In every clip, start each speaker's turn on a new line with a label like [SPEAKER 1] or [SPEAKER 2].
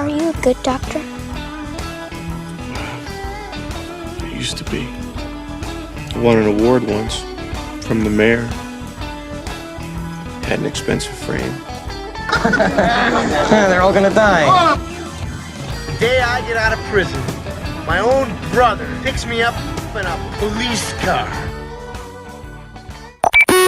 [SPEAKER 1] Are you a good doctor?
[SPEAKER 2] I used to be. I won an award once from the mayor. Had an expensive frame.
[SPEAKER 3] They're all gonna die.
[SPEAKER 4] The day I get out of prison, my own brother picks me up in a police car.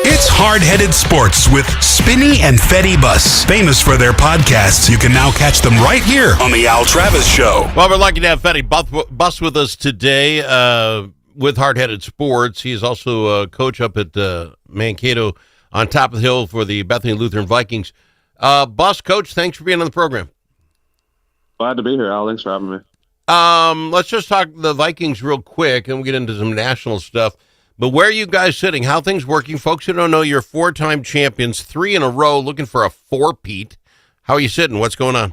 [SPEAKER 5] It's Hard-Headed Sports with Spinny and Fetty Bus. Famous for their podcasts, you can now catch them right here on The Al Travis Show.
[SPEAKER 6] Well, we're lucky to have Fetty Bus with us today with Hard-Headed Sports. He's also a coach up at Mankato on top of the hill for the Bethany Lutheran Vikings. Bus, Coach, thanks for being on the program.
[SPEAKER 7] Glad to be here, Al. Thanks for having me.
[SPEAKER 6] Let's just talk the Vikings real quick, and we'll get into some national stuff. But where are you guys sitting? How things working? Folks who don't know, you're 4-time champions, 3 in a row, looking for a 4-peat. How are you sitting? What's going on?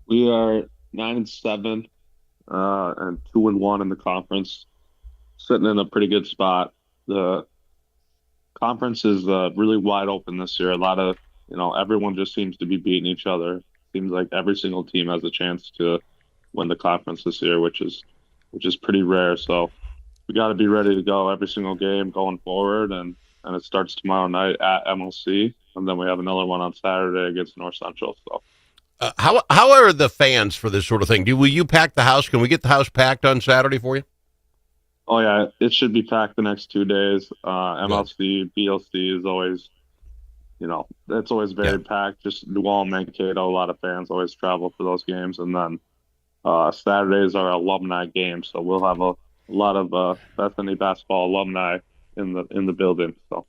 [SPEAKER 7] We are 9-7 and 2-1 in the conference, sitting in a pretty good spot. The conference is really wide open this year. A lot of, everyone just seems to be beating each other. Seems like every single team has a chance to win the conference this year, which is pretty rare. So we got to be ready to go every single game going forward, and it starts tomorrow night at MLC, and then we have another one on Saturday against North Central. So,
[SPEAKER 6] how are the fans for this sort of thing? Will you pack the house? Can we get the house packed on Saturday for you?
[SPEAKER 7] Oh yeah, it should be packed the next 2 days. MLC, BLC is always, it's always very packed. Just New Ulm, Mankato, a lot of fans always travel for those games, and then Saturdays are alumni games, so we'll have a lot of Bethany basketball alumni in the building. So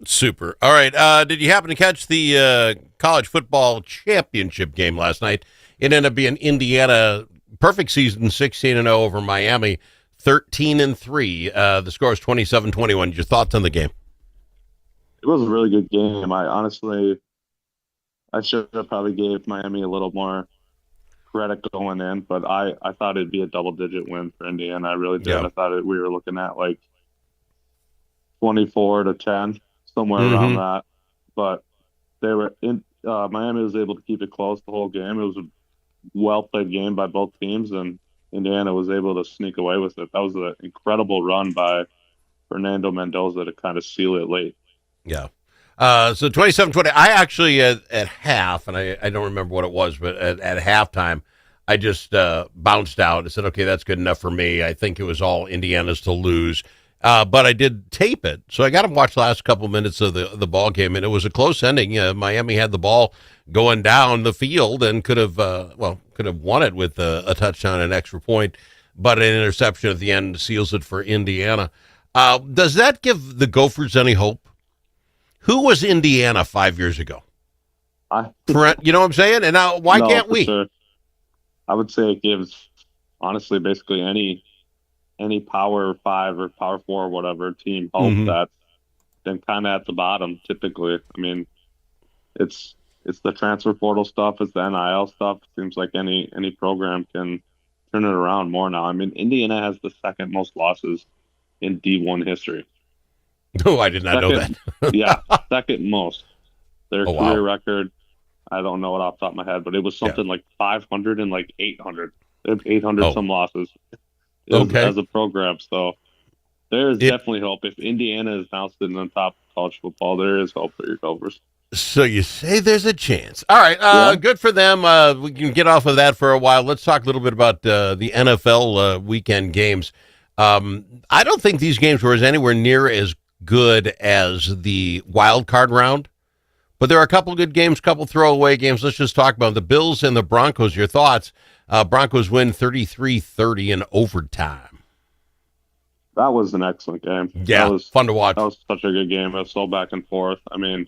[SPEAKER 6] super. All right. Did you happen to catch the college football championship game last night? It ended up being Indiana perfect season, 16-0 over Miami, 13-3. The score is 27-21. Your thoughts on the game?
[SPEAKER 7] It was a really good game. I should have probably gave Miami a little more credit going in, but I thought it'd be a double-digit win for Indiana. I really did.
[SPEAKER 6] Yeah.
[SPEAKER 7] I thought we were looking at like 24-10, somewhere around that. But they were in. Miami was able to keep it close the whole game. It was a well-played game by both teams, and Indiana was able to sneak away with it. That was an incredible run by Fernando Mendoza to kind of seal it late.
[SPEAKER 6] Yeah. So 27-20, I actually at half, and I don't remember what it was, but at halftime, I just bounced out and said, okay, that's good enough for me. I think it was all Indiana's to lose. But I did tape it, so I got to watch the last couple minutes of the ball game, and it was a close ending. Miami had the ball going down the field and could have won it with a touchdown and extra point, but an interception at the end seals it for Indiana. Does that give the Gophers any hope? Who was Indiana 5 years ago? You know what I'm saying? And now, why can't we?
[SPEAKER 7] Sure. I would say it gives, honestly, basically any Power 5 or Power 4 or whatever team hope that's been kind of at the bottom, typically. I mean, it's the transfer portal stuff, it's the NIL stuff. It seems like any program can turn it around more now. I mean, Indiana has the second most losses in D1 history.
[SPEAKER 6] Oh, I did not know that.
[SPEAKER 7] Yeah, second most. Their career
[SPEAKER 6] wow.
[SPEAKER 7] record, I don't know it off the top of my head, but it was something like 500 and like 800. They have 800 some losses as a program. So there is definitely hope. If Indiana is now sitting on top of college football, there is hope for your Gophers.
[SPEAKER 6] So you say there's a chance. All right, good for them. We can get off of that for a while. Let's talk a little bit about the NFL weekend games. I don't think these games were anywhere near as good as the wild card round, but there are a couple of good games, couple throwaway games. Let's just talk about the Bills and the Broncos. Your thoughts? Broncos win 33-30 in overtime.
[SPEAKER 7] That was an excellent game.
[SPEAKER 6] Yeah,
[SPEAKER 7] that was
[SPEAKER 6] fun to watch.
[SPEAKER 7] That was such a good game. It was so back and forth. I mean,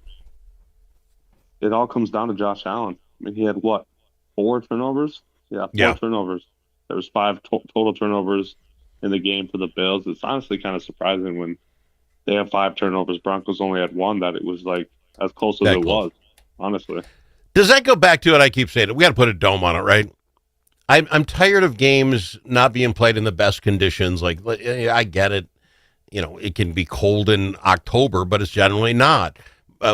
[SPEAKER 7] it all comes down to Josh Allen. I mean, he had 4 turnovers? Yeah, 4 turnovers. There was 5 total turnovers in the game for the Bills. It's honestly kind of surprising when they have 5 turnovers. Broncos only had 1, that it was like as close as it was, honestly.
[SPEAKER 6] Does that go back to it? I keep saying it. We got to put a dome on it, right? I'm tired of games not being played in the best conditions. Like, I get it. It can be cold in October, but it's generally not.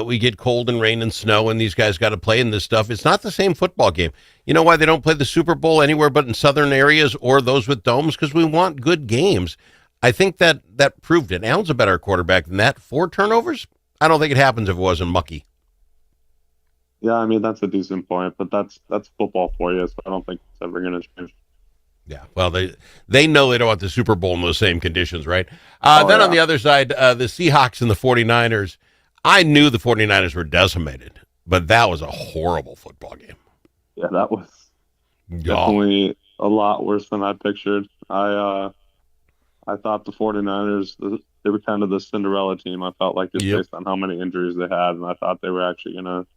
[SPEAKER 6] we get cold and rain and snow, and these guys got to play in this stuff. It's not the same football game. You know why they don't play the Super Bowl anywhere but in southern areas or those with domes? Because we want good games. I think that proved it. Allen's a better quarterback than that. 4 turnovers? I don't think it happens if it wasn't mucky.
[SPEAKER 7] Yeah, I mean, that's a decent point, but that's football for you, so I don't think it's ever going to change.
[SPEAKER 6] Yeah, well, they know they don't want the Super Bowl in those same conditions, right? On the other side, the Seahawks and the 49ers, I knew the 49ers were decimated, but that was a horrible football game.
[SPEAKER 7] Yeah, that was definitely a lot worse than I pictured. I thought the 49ers, they were kind of the Cinderella team. I felt like just based on how many injuries they had, and I thought they were actually going to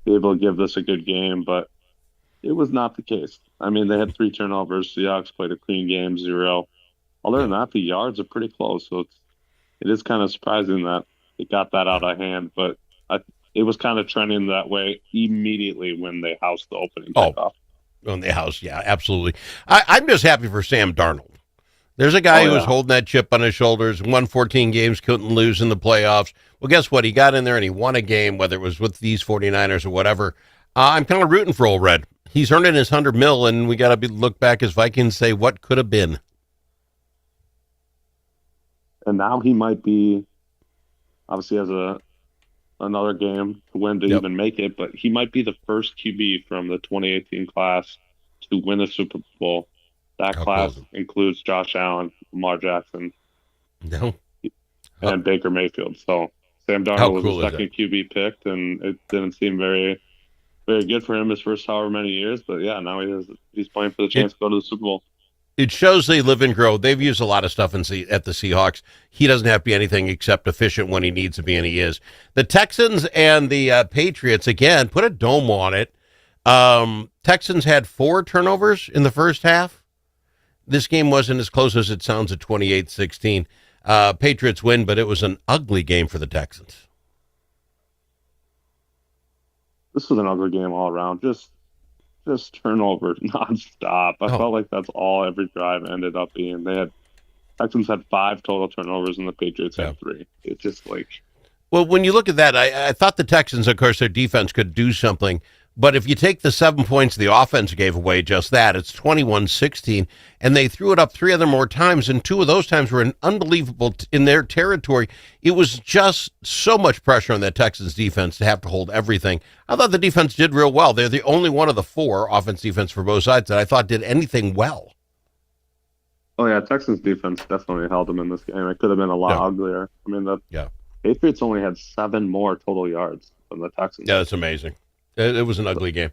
[SPEAKER 7] be able to give this a good game, but it was not the case. I mean, they had 3 turnovers. Seahawks played a clean game, 0. Other than that, the yards are pretty close, so it is kind of surprising that it got that out of hand, but it was kind of trending that way immediately when they housed the opening kickoff.
[SPEAKER 6] On the house, yeah, absolutely. I'm just happy for Sam Darnold. There's a guy who was holding that chip on his shoulders, won 14 games, couldn't lose in the playoffs. Well, guess what? He got in there and he won a game, whether it was with these 49ers or whatever. I'm kind of rooting for old Red. He's earning his $100 million, and we got to look back as Vikings and say, what could have been?
[SPEAKER 7] And now he might be, obviously has another game to win to even make it, but he might be the first QB from the 2018 class to win a Super Bowl. That class includes Josh Allen, Lamar Jackson, and Baker Mayfield. So Sam Darnold was the second QB picked, and it didn't seem very, very good for him his first however many years. But yeah, now he's playing for the chance to go to the Super Bowl.
[SPEAKER 6] It shows they live and grow. They've used a lot of stuff at the Seahawks. He doesn't have to be anything except efficient when he needs to be, and he is. The Texans and the Patriots, again, put a dome on it. Texans had 4 turnovers in the first half. This game wasn't as close as it sounds at 28-16. Patriots win, but it was an ugly game for the Texans.
[SPEAKER 7] This was an ugly game all around. Just turnover nonstop. I felt like that's all every drive ended up being. Texans had 5 total turnovers and the Patriots had 3. It's just like.
[SPEAKER 6] Well, when you look at that, I thought the Texans, of course, their defense could do something. But if you take the 7 points the offense gave away, just that, it's 21-16, and they threw it up 3 other more times, and 2 of those times were unbelievable in their territory. It was just so much pressure on that Texans defense to have to hold everything. I thought the defense did real well. They're the only one of the 4 offense defense for both sides that I thought did anything well.
[SPEAKER 7] Oh, yeah, Texans defense definitely held them in this game. It could have been a lot uglier. I mean, the Patriots only had 7 more total yards than the Texans.
[SPEAKER 6] Yeah, that's amazing. It was an ugly game.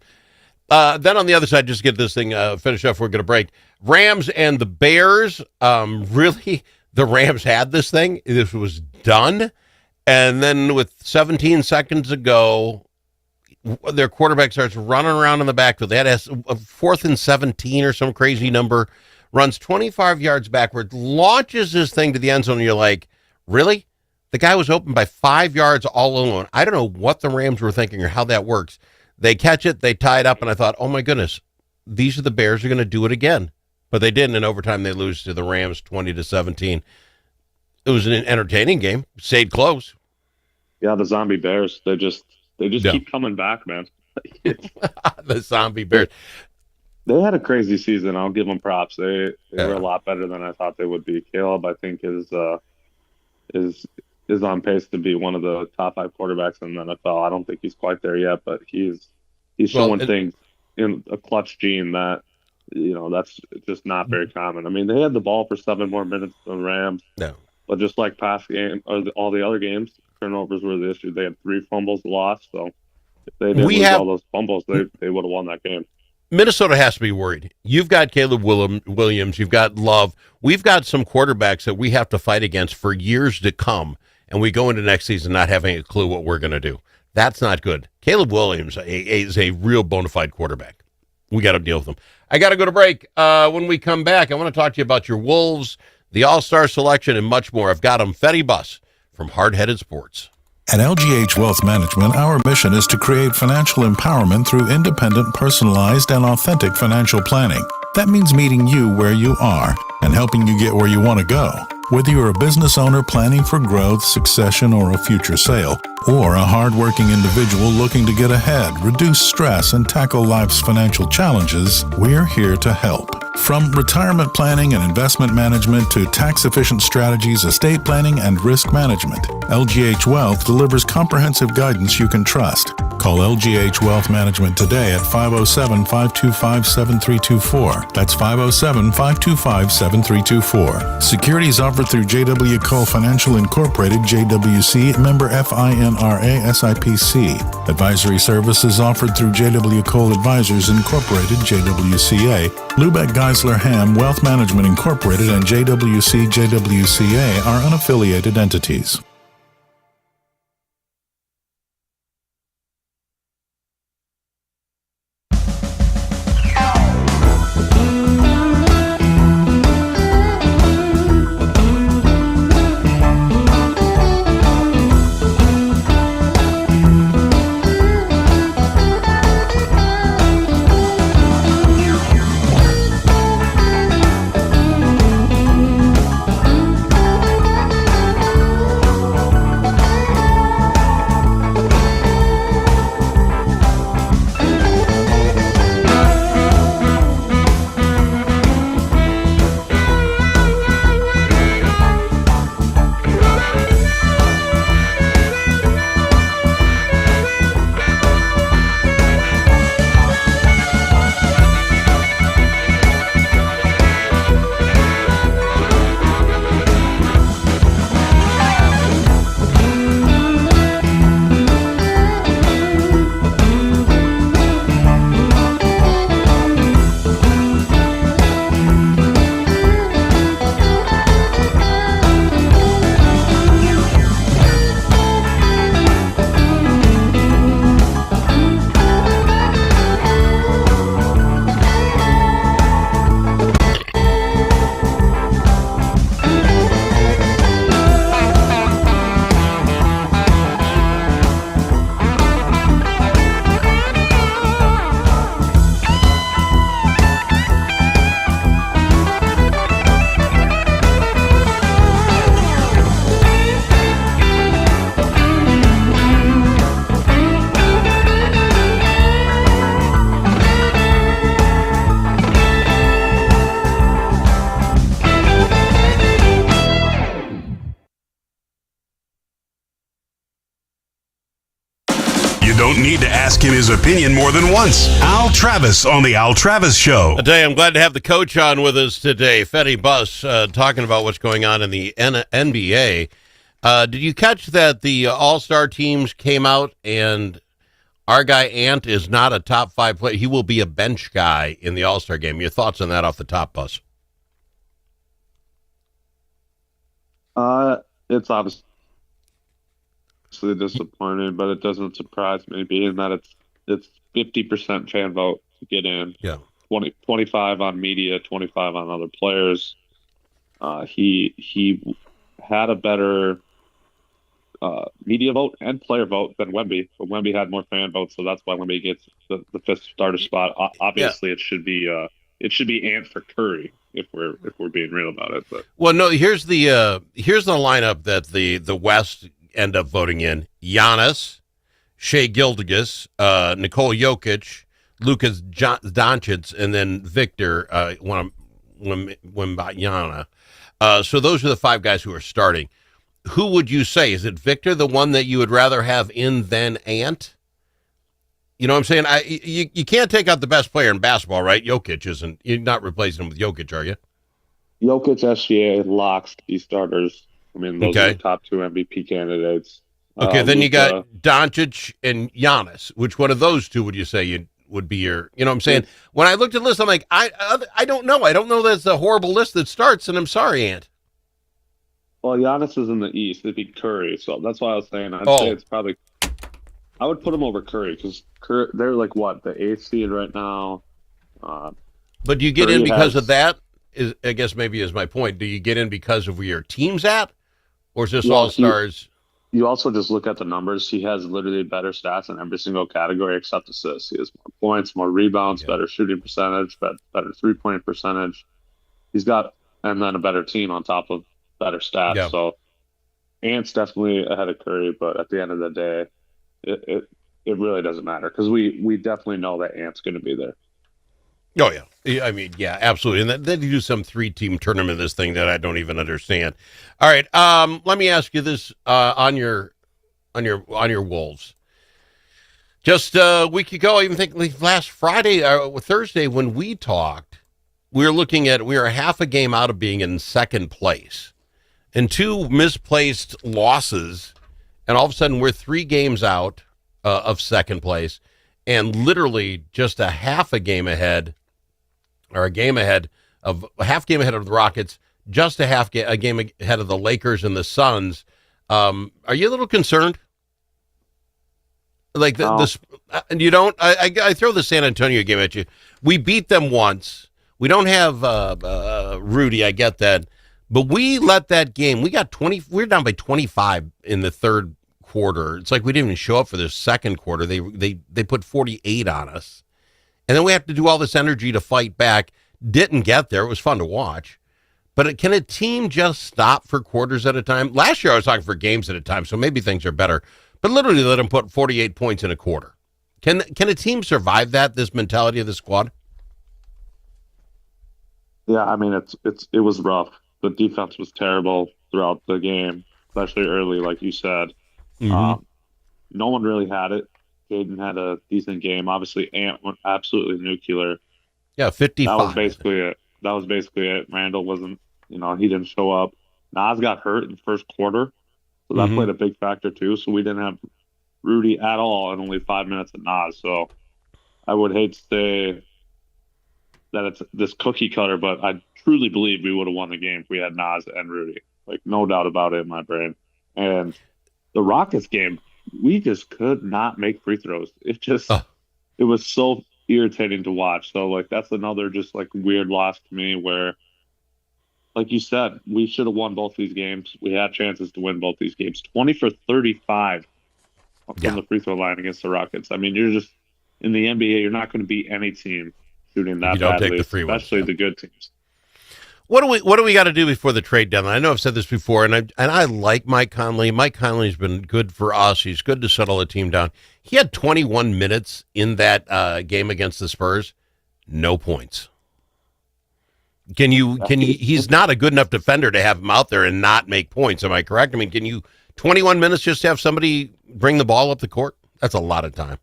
[SPEAKER 6] Then on the other side, just get this thing finished up. We're going to break. Rams and the Bears. Really, the Rams had this thing. This was done. And then with 17 seconds to go, their quarterback starts running around in the backfield. They had a 4th and 17 or some crazy number. Runs 25 yards backward. Launches this thing to the end zone. And you're like, really? The guy was open by 5 yards all alone. I don't know what the Rams were thinking or how that works. They catch it, they tie it up, and I thought, oh my goodness, these are the Bears are going to do it again. But they didn't. In overtime, they lose to the Rams 20-17. It was an entertaining game. Stayed close.
[SPEAKER 7] Yeah, the zombie Bears, they just keep coming back, man.
[SPEAKER 6] The zombie Bears.
[SPEAKER 7] They had a crazy season. I'll give them props. They were a lot better than I thought they would be. Caleb, I think, is on pace to be one of the top 5 quarterbacks in the NFL. I don't think he's quite there yet, but he's showing things in a clutch gene that, that's just not very common. I mean, they had the ball for 7 more minutes than the Rams.
[SPEAKER 6] No.
[SPEAKER 7] But just like past game or all the other games, turnovers were the issue. They had 3 fumbles lost, so if they didn't lose all those fumbles, they would have won that game.
[SPEAKER 6] Minnesota has to be worried. You've got Caleb Williams. You've got Love. We've got some quarterbacks that we have to fight against for years to come, and we go into next season not having a clue what we're going to do. That's not good. Caleb Williams is a real bona fide quarterback. We got to deal with him. I got to go to break. When we come back, I want to talk to you about your Wolves, the All-Star selection, and much more. I've got them. Fetty Bus from Hard Headed Sports.
[SPEAKER 1] At LGH Wealth Management, our mission is to create financial empowerment through independent, personalized, and authentic financial planning. That means meeting you where you are and helping you get where you want to go. Whether you're a business owner planning for growth, succession, or a future sale, or a hardworking individual looking to get ahead, reduce stress, and tackle life's financial challenges, we're here to help. From retirement planning and investment management to tax-efficient strategies, estate planning, and risk management, LGH Wealth delivers comprehensive guidance you can trust. Call LGH Wealth Management today at 507-525-7324. That's 507-525-7324. Securities offered through J.W. Cole Financial Incorporated, JWC, member FINRA SIPC. Advisory services offered through J.W. Cole Advisors Incorporated, JWCA. Lubeck Geisler Ham Wealth Management Incorporated and JWC JWCA are unaffiliated entities.
[SPEAKER 5] Don't need to ask him his opinion more than once. Al Travis on the Al Travis Show.
[SPEAKER 6] Today, I'm glad to have the coach on with us today, Fetty Bus, talking about what's going on in the NBA. Did you catch that the All-Star teams came out and our guy Ant is not a top 5 player? He will be a bench guy in the All-Star game. Your thoughts on that off the top, Bus?
[SPEAKER 7] It's obviously disappointing, but it doesn't surprise me, being that it's 50% fan vote to get in.
[SPEAKER 6] Yeah,
[SPEAKER 7] 25 on media, 25 on other players. He had a better media vote and player vote than Wemby, but Wemby had more fan votes, so that's why Wemby gets the 5th starter spot. Obviously, It should be Ant for Curry if we're being real about it. But
[SPEAKER 6] well, no, here's the lineup that the West end up voting in: Giannis, Shai Gilgeous, Nikola Jokic, Luka Doncic, and then Victor Wembanyama. So those are the 5 guys who are starting. Who would you say? Is it Victor, the one that you would rather have in than Ant? You know what I'm saying? You can't take out the best player in basketball, right? Jokic isn't. You're not replacing him with Jokic, are you?
[SPEAKER 7] Jokic, SGA, locks to be starters. I mean, those are the top 2 MVP candidates.
[SPEAKER 6] Okay, then you got Doncic and Giannis. Which one of those 2 would you say would be your? You know what I'm saying? When I looked at the list, I'm like, I don't know. I don't know that's a horrible list that starts, and I'm sorry, Ant.
[SPEAKER 7] Well, Giannis is in the East. It'd be Curry, so that's why I was saying I'd say it's probably. I would put him over Curry because they're like what, the 8th seed right now.
[SPEAKER 6] But do you get Curry in because of that? I guess maybe is my point. Do you get in because of where your team's at? Or is this all stars?
[SPEAKER 7] You also just look at the numbers. He has literally better stats in every single category except assists. He has more points, more rebounds, better shooting percentage, better 3-point percentage. He's got, and then a better team on top of better stats.
[SPEAKER 6] Yeah.
[SPEAKER 7] So Ant's definitely ahead of Curry, but at the end of the day, it really doesn't matter because we definitely know that Ant's going to be there.
[SPEAKER 6] Oh yeah, I mean, yeah, absolutely. And then you do some 3-team tournament of this thing that I don't even understand. All right, let me ask you this on your Wolves. Just a week ago, I even think like last Friday or Thursday when we talked, we were half a game out of being in second place, and 2 misplaced losses, and all of a sudden we're 3 games out of second place, and literally just a half a game ahead. Or a half game ahead of the Rockets, just a game ahead of the Lakers and the Suns. Are you a little concerned? Like you don't? I throw the San Antonio game at you. We beat them once. We don't have Rudy. I get that, but we let that game. We got 20. We're down by 25 in the third quarter. It's like we didn't even show up for the second quarter. They put 48 on us. And then we have to do all this energy to fight back. Didn't get there. It was fun to watch. But can a team just stop for quarters at a time? Last year I was talking for games at a time, so maybe things are better. But literally let them put 48 points in a quarter. Can a team survive that, this mentality of the squad?
[SPEAKER 7] Yeah, I mean, it was rough. The defense was terrible throughout the game, especially early, like you said.
[SPEAKER 6] Mm-hmm.
[SPEAKER 7] No one really had it. Jaden had a decent game. Obviously, Ant went absolutely nuclear.
[SPEAKER 6] Yeah, 55.
[SPEAKER 7] That was basically it. Randall wasn't, he didn't show up. Nas got hurt in the first quarter, so that played a big factor too. So we didn't have Rudy at all and only 5 minutes of Nas. So I would hate to say that it's this cookie cutter, but I truly believe we would have won the game if we had Nas and Rudy. Like, no doubt about it in my brain. And the Rockets game, we just could not make free throws. It was so irritating to watch. So, like, that's another just, like, weird loss to me where, like you said, we should have won both these games. We had chances to win both these games. 20 for 35 from the free throw line against the Rockets. I mean, you're just, in the NBA, you're not going to beat any team shooting that badly,
[SPEAKER 6] take the free
[SPEAKER 7] especially the good teams.
[SPEAKER 6] What do we got to do before the trade deadline? I know I've said this before, and I like Mike Conley. Mike Conley's been good for us. He's good to settle the team down. He had 21 minutes in that game against the Spurs, no points. Can you? He's not a good enough defender to have him out there and not make points. Am I correct? I mean, can you 21 minutes just have somebody bring the ball up the court? That's a lot of time.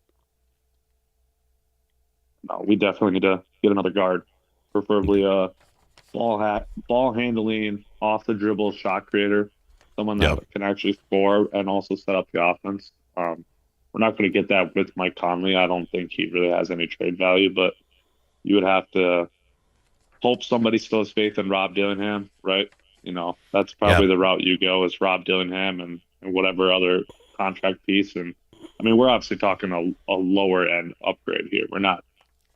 [SPEAKER 7] No, we definitely need to get another guard, preferably ball handling, off the dribble shot creator, someone that can actually score and also set up the offense. We're not going to get that with Mike Conley. I don't think he really has any trade value, but you would have to hope somebody still has faith in Rob Dillingham, right? That's probably the route you go is Rob Dillingham and whatever other contract piece. And I mean, we're obviously talking a lower end upgrade here. We're not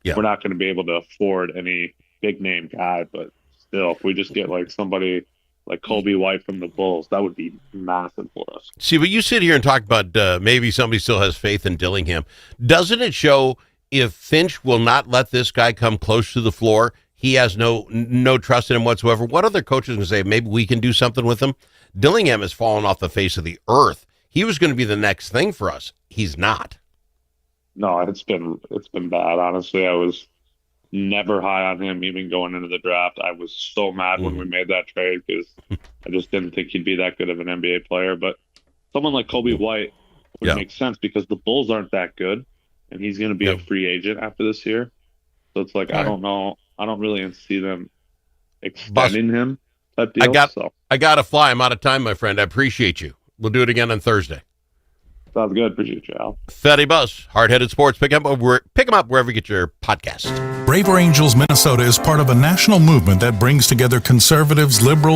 [SPEAKER 7] going to be able to afford any big name guy, but still, if we just get like somebody like Kobe White from the Bulls, that would be massive for us.
[SPEAKER 6] See, but you sit here and talk about maybe somebody still has faith in Dillingham. Doesn't it show if Finch will not let this guy come close to the floor, he has no trust in him whatsoever? What other coaches can say, maybe we can do something with him? Dillingham has fallen off the face of the earth. He was going to be the next thing for us. He's not.
[SPEAKER 7] No, it's been bad. Honestly, I was never high on him even going into the draft. I was so mad when we made that trade because I just didn't think he'd be that good of an NBA player. But someone like Kobe White would make sense because the Bulls aren't that good, and he's going to be a free agent after this year. So it's like, I don't know. I don't really see them extending him type deal.
[SPEAKER 6] I got to fly. I'm out of time, my friend. I appreciate you. We'll do it again on Thursday.
[SPEAKER 7] Sounds good. Appreciate you, Al.
[SPEAKER 6] Fetty Bus, Hard-Headed Sports. Pick him up wherever you get your podcast.
[SPEAKER 1] Braver Angels Minnesota is part of a national movement that brings together conservatives, liberals,